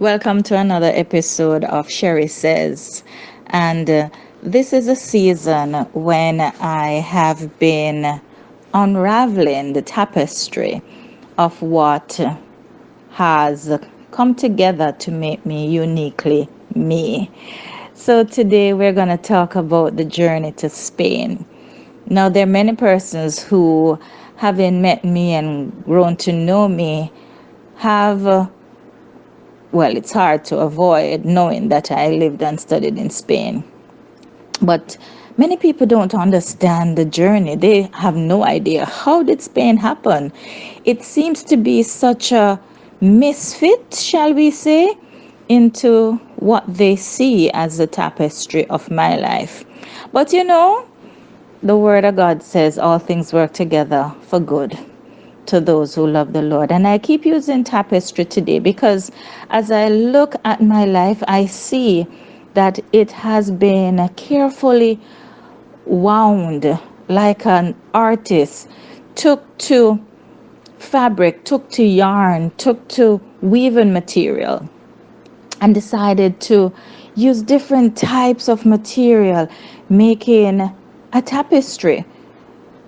Welcome to another episode of Sheri Says. And this is a season when I have been unraveling the tapestry of what has come together to make me uniquely me. So today we're going to talk about the journey to Spain. Now, there are many persons who, having met me and grown to know me, have it's hard to avoid knowing that I lived and studied in Spain. But many people don't understand the journey. They have no idea. How did Spain happen? It seems to be such a misfit, shall we say, into what they see as the tapestry of my life. But the Word of God says all things work together for good to those who love the Lord. And I keep using tapestry today because as I look at my life, I see that it has been carefully wound like an artist took to fabric, took to yarn, took to weaving material and decided to use different types of material, making a tapestry.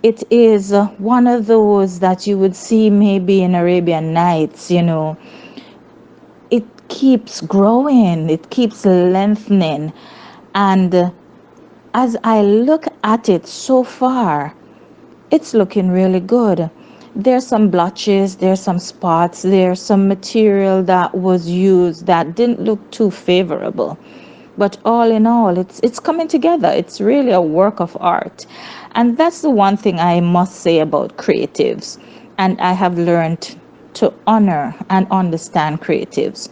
It is one of those that you would see maybe in Arabian Nights, It keeps growing, it keeps lengthening. And as I look at it so far, it's looking really good. There's some blotches, there's some spots, there's some material that was used that didn't look too favorable. But all in all, it's coming together. It's really a work of art. And that's the one thing I must say about creatives. And I have learned to honor and understand creatives.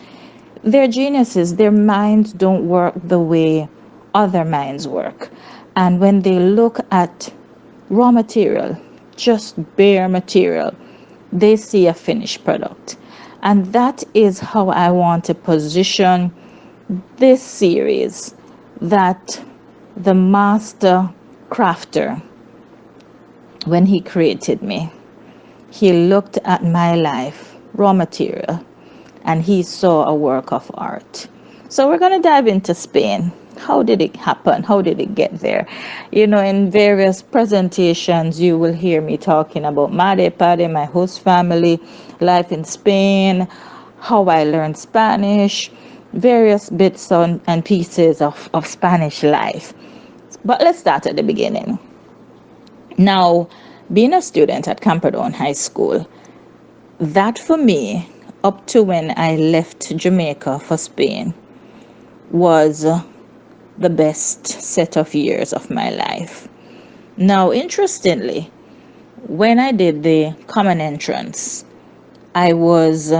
They're geniuses. Their minds don't work the way other minds work. And when they look at raw material, just bare material, they see a finished product. And that is how I want to position this series, that the master crafter, when he created me, he looked at my life, raw material, and he saw a work of art. So we're going to dive into Spain. How did it happen? How did it get there? In various presentations, you will hear me talking about Made Pade, my host family, life in Spain, how I learned Spanish, various bits and pieces of Spanish life. But let's start at the beginning. Now, being a student at Camperdown High School, that for me, up to when I left Jamaica for Spain, was the best set of years of my life. Now, interestingly, when I did the common entrance, I was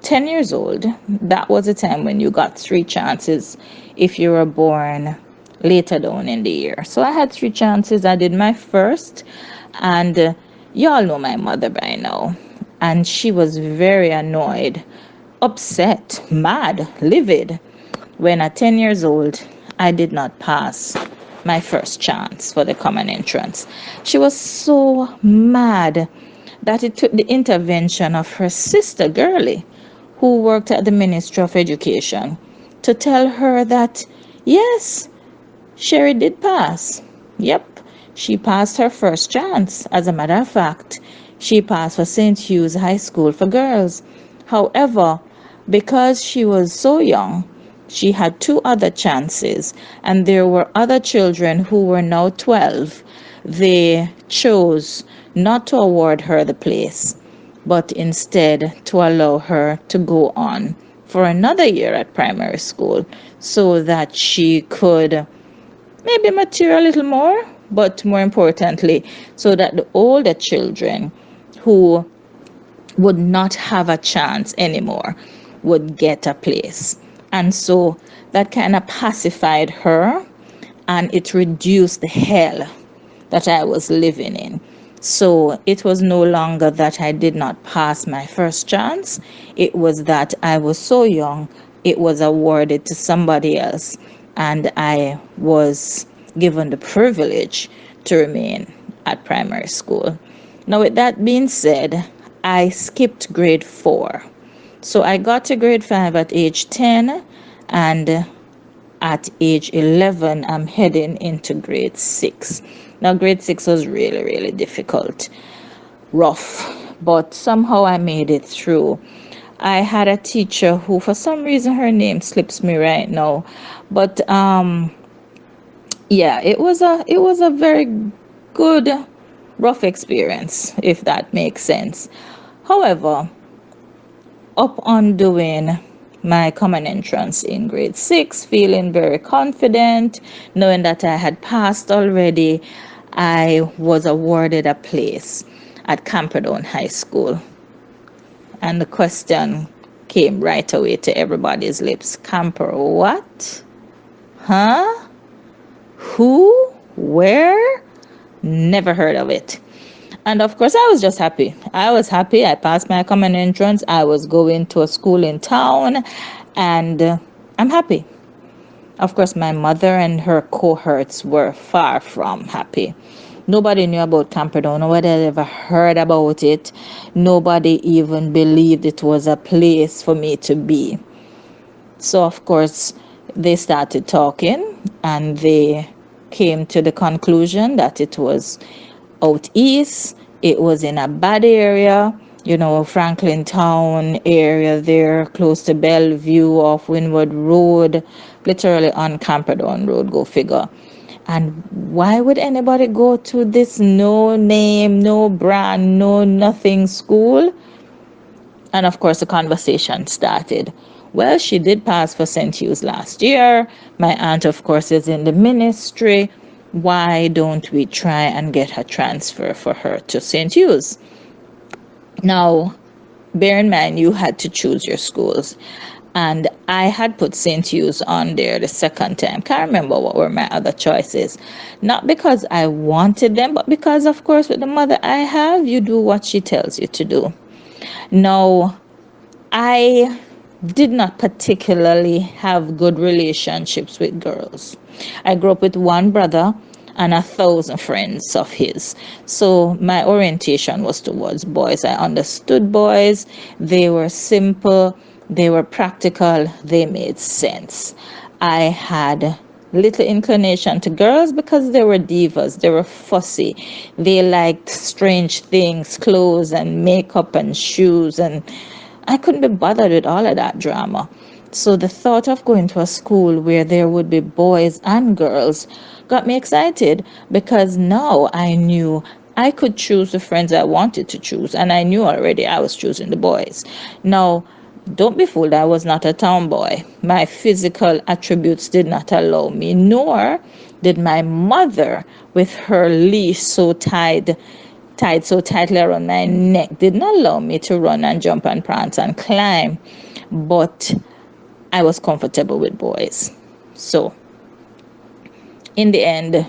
10 years old. That was a time when you got 3 chances if you were born later down in the year. So I had 3 chances. I did my first, and y'all know my mother by now. And she was very annoyed, upset, mad, livid when at 10 years old I did not pass my first chance for the common entrance. She was so mad that it took the intervention of her sister Girlie, who worked at the Ministry of Education, to tell her that, yes, Sheri did pass. Yep, she passed her first chance. As a matter of fact, she passed for St. Hugh's High School for girls. However, because she was so young, she had 2 other chances, and there were other children who were now 12. They chose not to award her the place, but instead to allow her to go on for another year at primary school so that she could maybe mature a little more, but more importantly, so that the older children who would not have a chance anymore would get a place. And so that kind of pacified her, and it reduced the hell that I was living in. So it was no longer that I did not pass my first chance. It was that I was so young, it was awarded to somebody else, and I was given the privilege to remain at primary school. Now, with that being said, I skipped grade 4. So I got to grade 5 at age 10, and at age 11, I'm heading into grade 6. Now, grade 6 was really, really difficult, rough, but somehow I made it through. I had a teacher who, for some reason, her name slips me right now, but yeah, it was a very good rough experience, if that makes sense. However, up on doing my common entrance in grade 6, feeling very confident, knowing that I had passed already, I was awarded a place at Camperdown High School. And the question came right away to everybody's lips: Camper what? Huh? Who? Where? Never heard of it. And of course, I was just happy. I was happy. I passed my common entrance. I was going to a school in town, and I'm happy. Of course, my mother and her cohorts were far from happy. Nobody knew about Camperdown. Nobody had ever heard about it. Nobody even believed it was a place for me to be. So, of course, they started talking, and they came to the conclusion that it was out east. It was in a bad area, Franklin Town area there, close to Bellevue off Windward Road, literally on Camperdown Road, go figure. And why would anybody go to this no name, no brand, no nothing school? And of course, the conversation started. Well, she did pass for St. Hugh's last year. My aunt, of course, is in the ministry. Why don't we try and get a transfer for her to St. Hugh's? Now, bear in mind, you had to choose your schools. And I had put St. Hugh's on there the second time. Can't remember what were my other choices. Not because I wanted them, but because, of course, with the mother I have, you do what she tells you to do. Now, I did not particularly have good relationships with girls. I grew up with one brother and 1,000 friends of his. So my orientation was towards boys. I understood boys. They were simple, they were practical, they made sense. I had little inclination to girls because they were divas, they were fussy, they liked strange things, clothes and makeup and shoes, and I couldn't be bothered with all of that drama. So the thought of going to a school where there would be boys and girls got me excited, because now I knew I could choose the friends I wanted to choose, and I knew already I was choosing the boys. Now, don't be fooled, I was not a tomboy. My physical attributes did not allow me, nor did my mother, with her leash tied so tightly around my neck, did not allow me to run and jump and prance and climb. But I was comfortable with boys. So, in the end,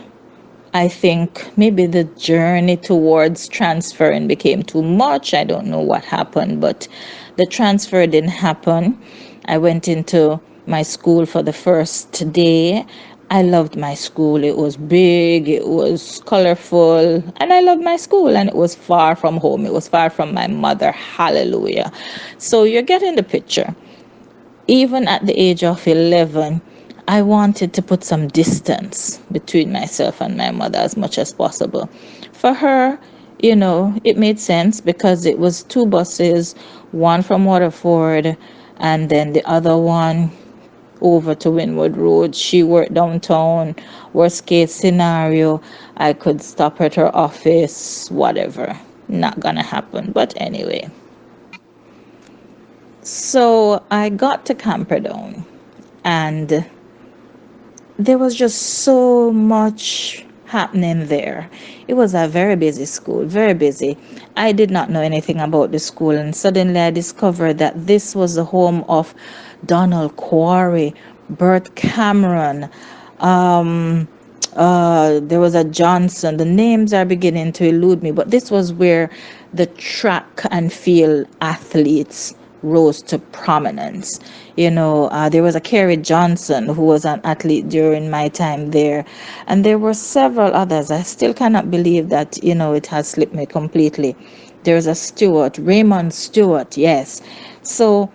I think maybe the journey towards transferring became too much. I don't know what happened, but the transfer didn't happen. I went into my school for the first day. I loved my school. It was big, it was colorful, and I loved my school, and it was far from home. It was far from my mother. Hallelujah. So you're getting the picture. Even at the age of 11, I wanted to put some distance between myself and my mother as much as possible. For her, it made sense because it was two buses, one from Waterford and then the other one over to Windward Road. She worked downtown. Worst case scenario, I could stop at her office, whatever. Not gonna happen, but anyway. So I got to Camperdown, and there was just so much happening there. It was a very busy school, very busy. I did not know anything about the school, and suddenly I discovered that this was the home of Donald Quarry, Bert Cameron, there was a Johnson. The names are beginning to elude me, but this was where the track and field athletes rose to prominence. There was a Kerry Johnson who was an athlete during my time there, and there were several others. I still cannot believe that it has slipped me completely. There's a Stewart, Raymond Stewart, yes. So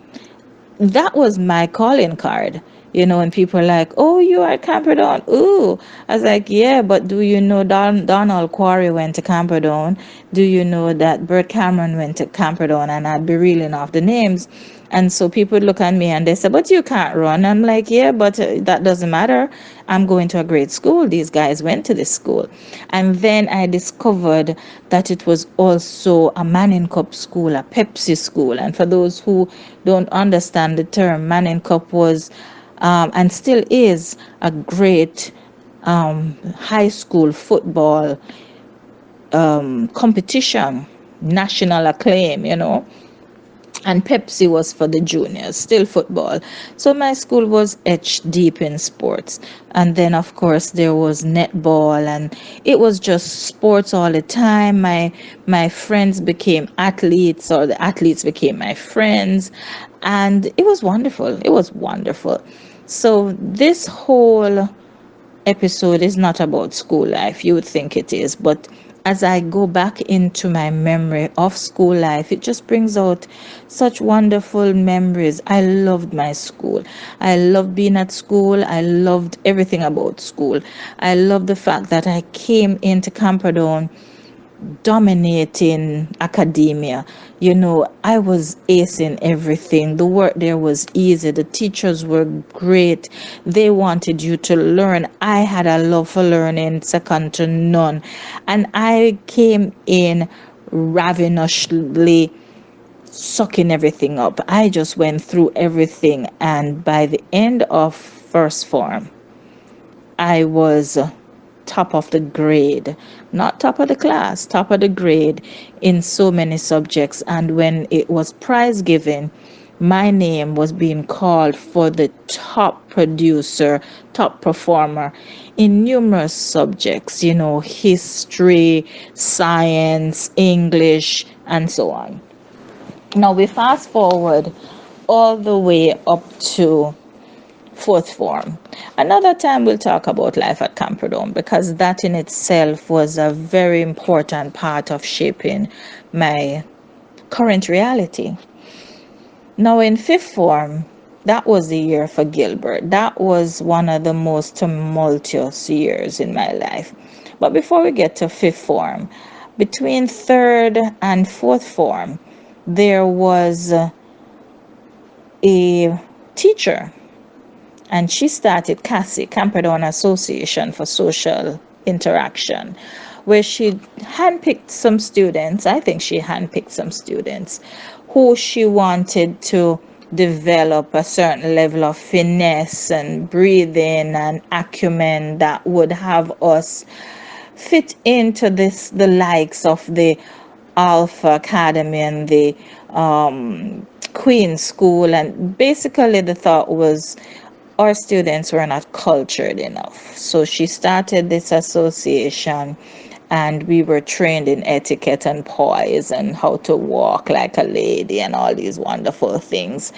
that was my calling card. And people are like, "Oh, you are at Camperdown." Ooh, I was like, "Yeah, but do you know Donald Quarry went to Camperdown? Do you know that Bert Cameron went to Camperdown?" And I'd be reeling off the names. And so people would look at me and they say, "But you can't run." I'm like, "Yeah, but that doesn't matter. I'm going to a great school. These guys went to this school." And then I discovered that it was also a Manning Cup school, a Pepsi school. And for those who don't understand the term, Manning Cup was and still is a great high school football competition, national acclaim. And Pepsi was for the juniors, still football. So my school was etched deep in sports. And then, of course, there was netball, and it was just sports all the time. My friends became athletes, or the athletes became my friends. And it was wonderful. It was wonderful. So this whole episode is not about school life. You would think it is, but as I go back into my memory of school life, it just brings out such wonderful memories. I loved my school. I loved being at school. I loved everything about school. I loved the fact that I came into Camperdown dominating academia. I was acing everything. The work there was easy. The teachers were great. They wanted you to learn. I had a love for learning, second to none. And I came in ravenously sucking everything up. I just went through everything. And by the end of first form, I was top of the grade, not top of the class, top of the grade in so many subjects. And when it was prize giving, my name was being called for the top producer, top performer in numerous subjects, history, science, English, and so on. Now we fast forward all the way up to fourth form. Another time we'll talk about life at Camperdown, because that in itself was a very important part of shaping my current reality. Now in fifth form, that was the year for Gilbert. That was one of the most tumultuous years in my life. But before we get to fifth form, between third and fourth form, there was a teacher, and she started CASI, Camperdown Association for Social Interaction, where she handpicked some students. I think she handpicked some students who she wanted to develop a certain level of finesse and breathing and acumen that would have us fit into the likes of the Alpha Academy and the Queen School. And basically the thought was our students were not cultured enough. So she started this association, and we were trained in etiquette and poise and how to walk like a lady and all these wonderful things.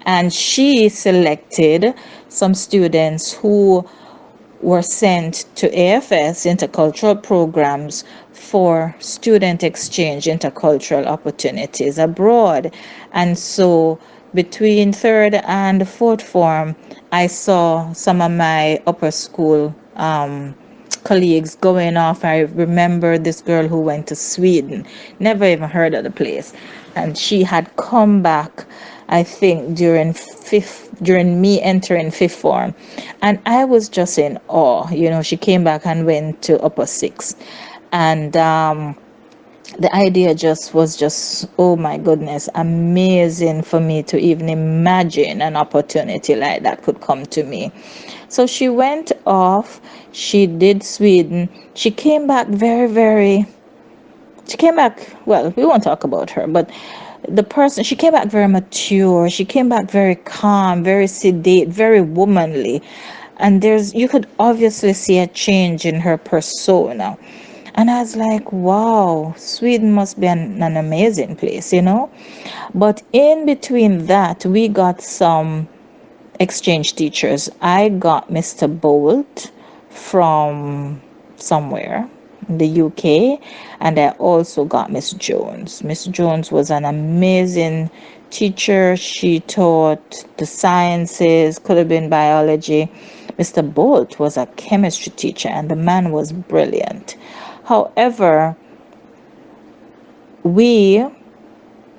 And she selected some students who were sent to AFS, intercultural programs, for student exchange, intercultural opportunities abroad. And so between third and fourth form, I saw some of my upper school colleagues going off. I remember this girl who went to Sweden, never even heard of the place, and she had come back, I think, during me entering fifth form, and I was just in awe. She came back and went to upper six, and the idea was oh my goodness, amazing for me to even imagine an opportunity like that could come to me. So she went off, she did Sweden, she came back she came back, well, we won't talk about her, but she came back very mature, she came back very calm, very sedate, very womanly. And you could obviously see a change in her persona. And I was like, wow, Sweden must be an amazing place. But in between that, we got some exchange teachers. I got Mr. Bolt from somewhere in the UK, and I also got Miss Jones. Miss Jones was an amazing teacher. She taught the sciences, could have been biology. Mr. Bolt was a chemistry teacher, and the man was brilliant. However, we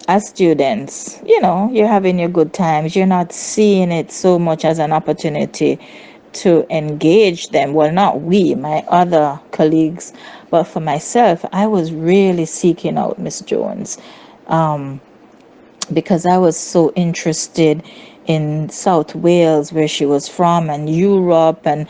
as students, you're having your good times. You're not seeing it so much as an opportunity to engage them. Well, not we, my other colleagues, but for myself, I was really seeking out Miss Jones. Because I was so interested in South Wales, where she was from, and Europe. And,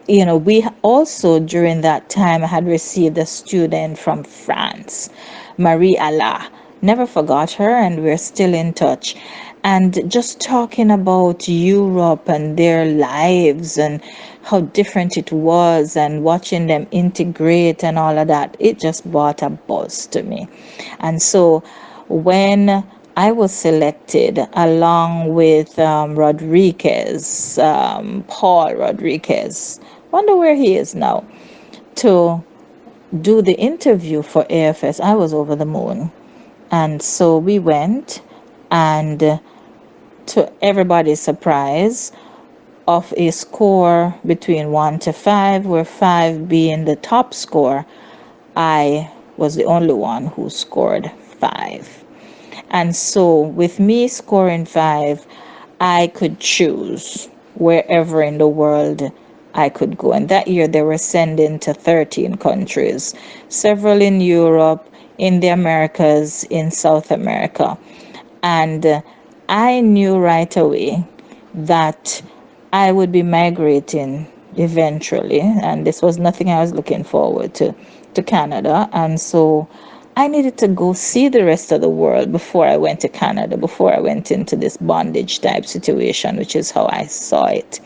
we also during that time had received a student from France, Marie Allah. Never forgot her, and we're still in touch. And just talking about Europe and their lives and how different it was, and watching them integrate and all of that, it just brought a buzz to me. And so when I was selected along with Rodriguez, Paul Rodriguez, wonder where he is now, to do the interview for AFS, I was over the moon. And so we went, and to everybody's surprise, of a score between 1 to 5, where 5 being the top score, I was the only one who scored 5. And so with me scoring 5, I could choose wherever in the world I could go. And that year they were sending to 13 countries, several in Europe, in the Americas, in South America. And I knew right away that I would be migrating eventually, and this was nothing I was looking forward to Canada. And so I needed to go see the rest of the world before I went to Canada, before I went into this bondage type situation, which is how I saw it.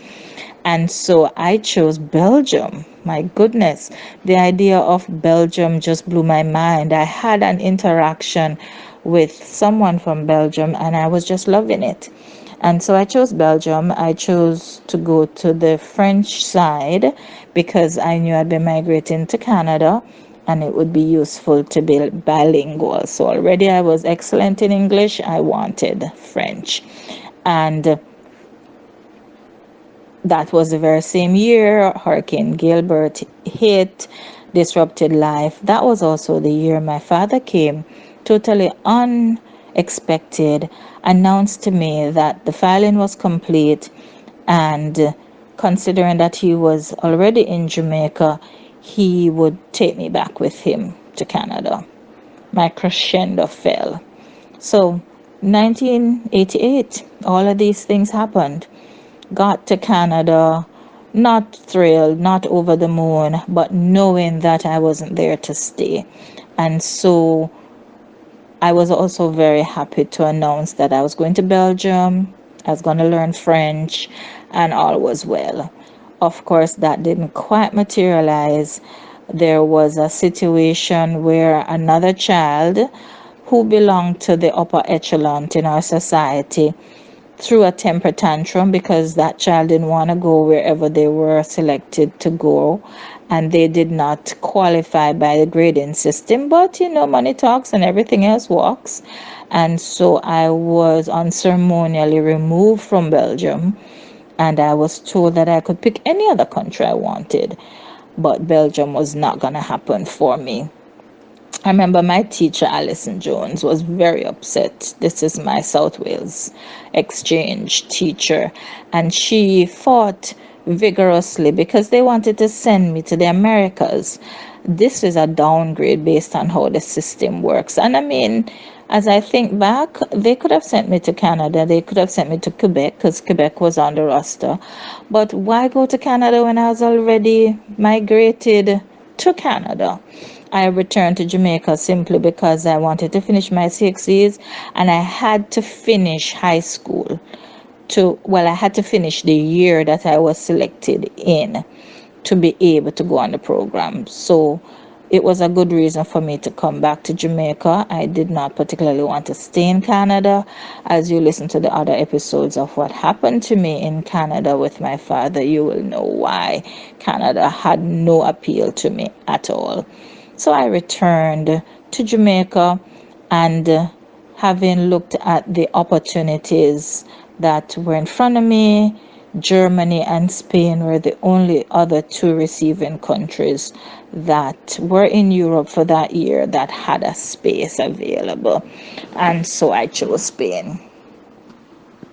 And so I chose Belgium. My goodness, the idea of Belgium just blew my mind. I had an interaction with someone from Belgium, and I was just loving it. And so I chose Belgium. I chose to go to the French side because I knew I'd be migrating to Canada, and it would be useful to be bilingual. So already I was excellent in English. I wanted French. And that was the very same year Hurricane Gilbert hit, disrupted life. That was also the year my father came, totally unexpected, announced to me that the filing was complete, and considering that he was already in Jamaica, he would take me back with him to Canada. My crescendo fell. So 1988, all of these things happened. Got to Canada, not thrilled, not over the moon, but knowing that I wasn't there to stay. And so I was also very happy to announce that I was going to Belgium, I was going to learn French, and all was well. Of course, that didn't quite materialize. There was a situation where another child who belonged to the upper echelon in our society threw a temper tantrum because that child didn't want to go wherever they were selected to go, and they did not qualify by the grading system. But money talks and everything else walks. And so I was unceremonially removed from Belgium, and I was told that I could pick any other country I wanted, but Belgium was not going to happen for me. I remember my teacher, Alison Jones, was very upset. This is my South Wales exchange teacher. And she fought vigorously because they wanted to send me to the Americas. This is a downgrade based on how the system works. And I mean, as I think back, they could have sent me to Canada. They could have sent me to Quebec because Quebec was on the roster. But why go to Canada when I was already migrated to Canada? I returned to Jamaica simply because I wanted to finish my CXCs, and I had to finish high school. I had to finish the year that I was selected in to be able to go on the program. So it was a good reason for me to come back to Jamaica. I did not particularly want to stay in Canada. As you listen to the other episodes of what happened to me in Canada with my father, you will know why Canada had no appeal to me at all. So I returned to Jamaica, and having looked at the opportunities that were in front of me, Germany and Spain were the only other two receiving countries that were in Europe for that year that had a space available. And so I chose Spain.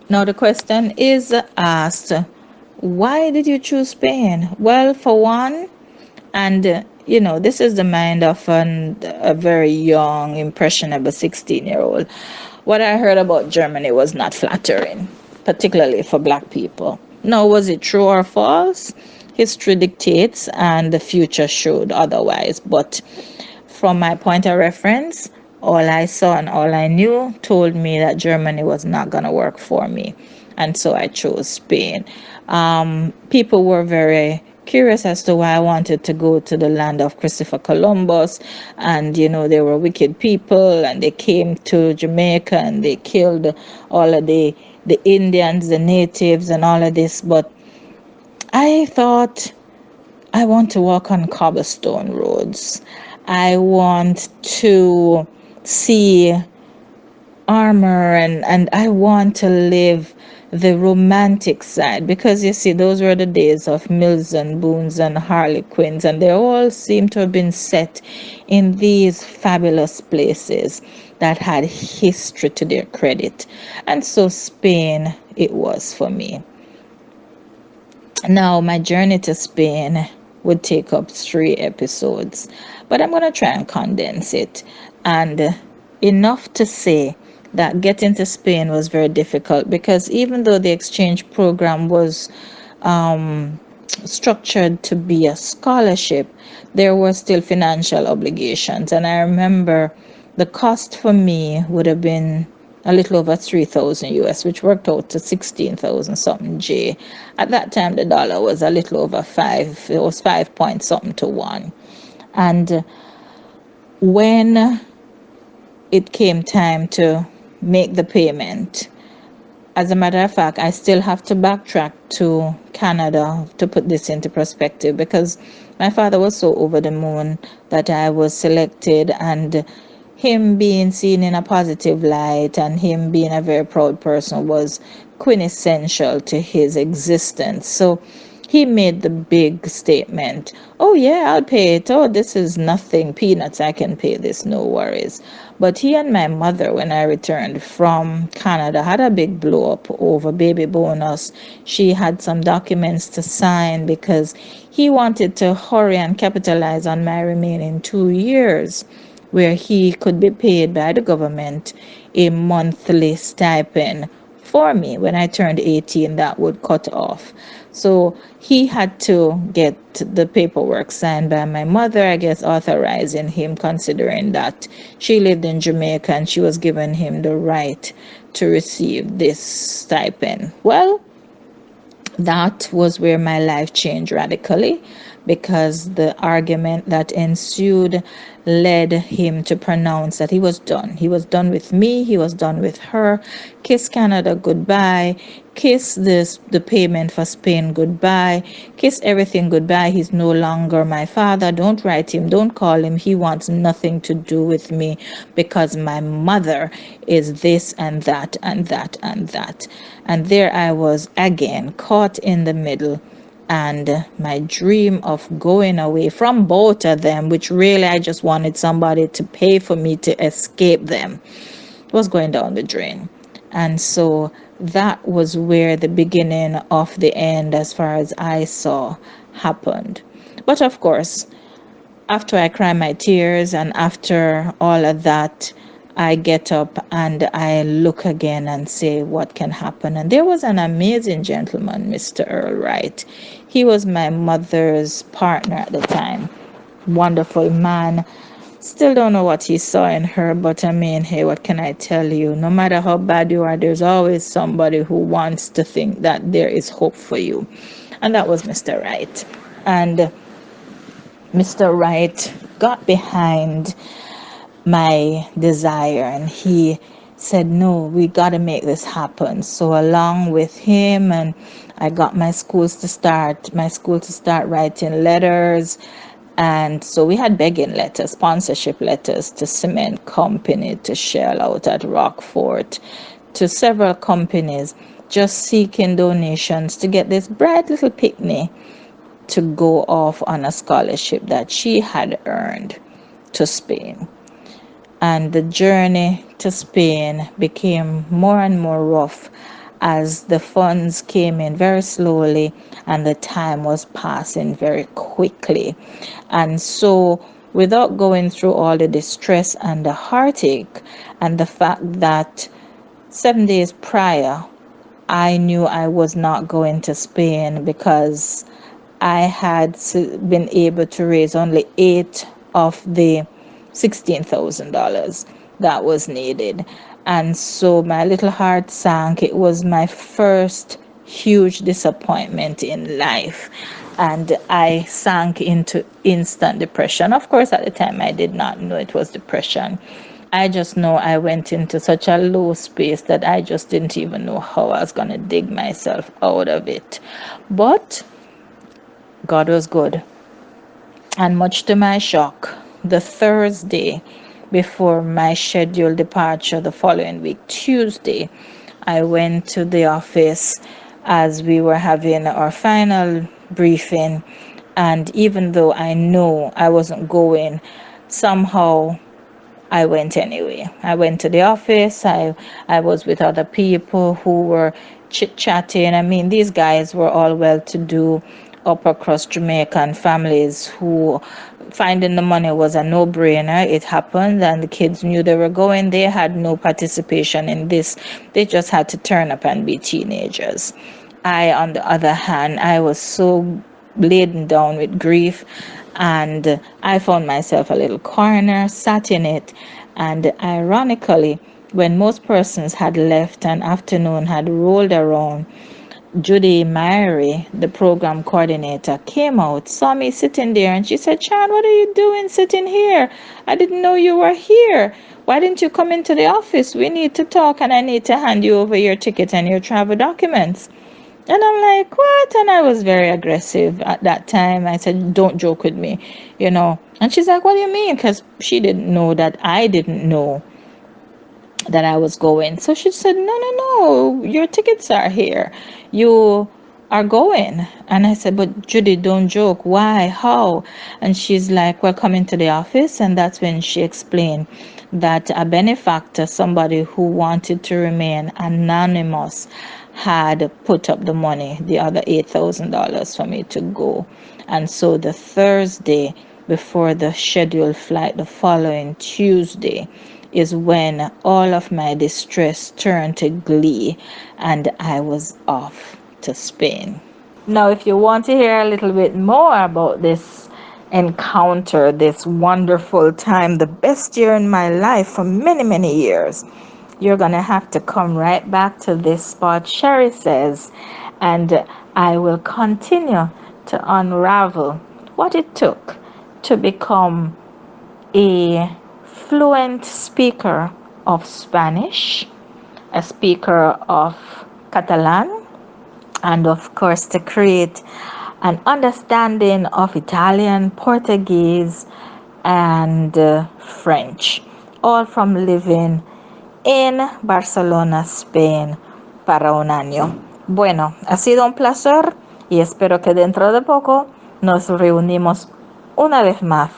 Now, the question is asked, why did you choose Spain? Well, for one, and this is the mind of a very young, impressionable 16-year-old. What I heard about Germany was not flattering, particularly for black people. Now, was it true or false? History dictates and the future showed otherwise. But from my point of reference, all I saw and all I knew told me that Germany was not going to work for me. And so I chose Spain. People were very curious as to why I wanted to go to the land of Christopher Columbus. And, they were wicked people and they came to Jamaica and they killed all of the Indians, the natives, and all of this. But I thought, I want to walk on cobblestone roads. I want to see armor and I want to live the romantic side, because you see, those were the days of Mills and Boons and Harlequins, and they all seem to have been set in these fabulous places that had history to their credit. And so Spain it was for me. Now, my journey to Spain would take up 3 episodes, but I'm going to try and condense it. And enough to say that getting to Spain was very difficult, because even though the exchange program was structured to be a scholarship, there were still financial obligations. And I remember the cost for me would have been a little over 3,000 US, which worked out to 16,000 something J. At that time, the dollar was a little over 5. It was 5 point something to 1. And when it came time to make the payment, as a matter of fact, I still have to backtrack to Canada to put this into perspective, because my father was so over the moon that I was selected, and him being seen in a positive light and him being a very proud person was quintessential to his existence. So he made the big statement, oh yeah, I'll pay it. Oh, this is nothing, peanuts, I can pay this, no worries. But he and my mother, when I returned from Canada, had a big blow up over baby bonus. She had some documents to sign because he wanted to hurry and capitalize on my remaining 2 years, where he could be paid by the government a monthly stipend for me. When I turned 18, that would cut off. So he had to get the paperwork signed by my mother, I guess, authorizing him, considering that she lived in Jamaica and she was giving him the right to receive this stipend. Well, that was where my life changed radically, because the argument that ensued led him to pronounce that he was done. He was done with me. He was done with her. Kiss Canada goodbye. Kiss the payment for Spain goodbye. Kiss everything goodbye. He's no longer my father. Don't write him. Don't call him. He wants nothing to do with me because my mother is this and that and that and that. And there I was again, caught in the middle. And my dream of going away from both of them, which really I just wanted somebody to pay for me to escape them, was going down the drain. And so that was where the beginning of the end, as far as I saw, happened. But of course, after I cry my tears and after all of that, I get up and I look again and say, what can happen? And there was an amazing gentleman, Mr. Earl Wright. He was my mother's partner at the time. Wonderful man. Still don't know what he saw in her, but I mean, hey, what can I tell you? No matter how bad you are, there's always somebody who wants to think that there is hope for you. And that was Mr. Wright. And Mr. Wright got behind my desire and he said, no, we got to make this happen. So along with him, and I got my school to start writing letters, And so we had begging letters, sponsorship letters to cement company, to Shell out at Rockfort, to several companies, just seeking donations to get this bright little picnic to go off on a scholarship that she had earned to Spain. And the journey to Spain became more and more rough as the funds came in very slowly and the time was passing very quickly. And so, without going through all the distress and the heartache, and the fact that 7 days prior, I knew I was not going to Spain because I had been able to raise only 8 of the $16,000 that was needed. And so my little heart sank. It was my first huge disappointment in life. And I sank into instant depression. Of course, at the time, I did not know it was depression. I just know I went into such a low space that I just didn't even know how I was going to dig myself out of it. But God was good. And much to my shock, the Thursday before my scheduled departure the following week, Tuesday, I went to the office as we were having our final briefing. And even though I know I wasn't going, somehow I went anyway. I went to the office. I was with other people who were chit-chatting. I mean, these guys were all well-to-do, upper crust Jamaican families who finding the money was a no-brainer. It happened, and the kids knew they were going. They had no participation in this. They just had to turn up and be teenagers. I, on the other hand, I was so laden down with grief, and I found myself a little corner, sat in it, and ironically, when most persons had left and afternoon had rolled around, Judy Myrie, the program coordinator, came out, saw me sitting there, and she said, "Chan, what are you doing sitting here? I didn't know you were here. Why didn't you come into the office? We need to talk, and I need to hand you over your ticket and your travel documents." And I'm like, "What?" And I was very aggressive at that time. I said, "Don't joke with me, you know." And she's like, "What do you mean?" Because she didn't know that I didn't know that I was going. So she said, no, your tickets are here. You are going." And I said, "But Judy, don't joke. Why? How?" And she's like, "Well, come into the office." And that's when she explained that a benefactor, somebody who wanted to remain anonymous, had put up the money, the other $8,000 for me to go. And so the Thursday before the scheduled flight, the following Tuesday, is when all of my distress turned to glee and I was off to Spain. Now, if you want to hear a little bit more about this encounter, this wonderful time, the best year in my life for many, many years, you're going to have to come right back to this spot, Sheri says, and I will continue to unravel what it took to become a fluent speaker of Spanish, a speaker of Catalan, and of course to create an understanding of Italian, Portuguese, and French, all from living en Barcelona, Spain, para un año. Bueno, ha sido un placer y espero que dentro de poco nos reunimos una vez más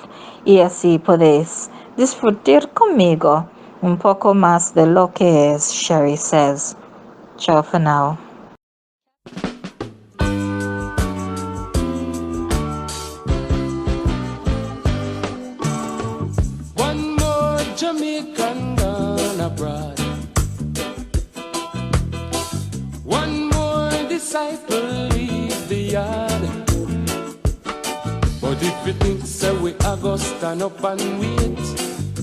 y así podéis disfrutar conmigo un poco más de lo que es Sheri Says. Ciao for now. One more Jamaican gone abroad. One more disciple leave the yard. But if you think so, we are gonna stand up and wait.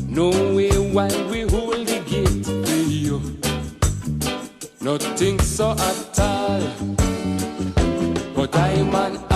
No way while we hold the gate for you. Nothing so at all. But I'm an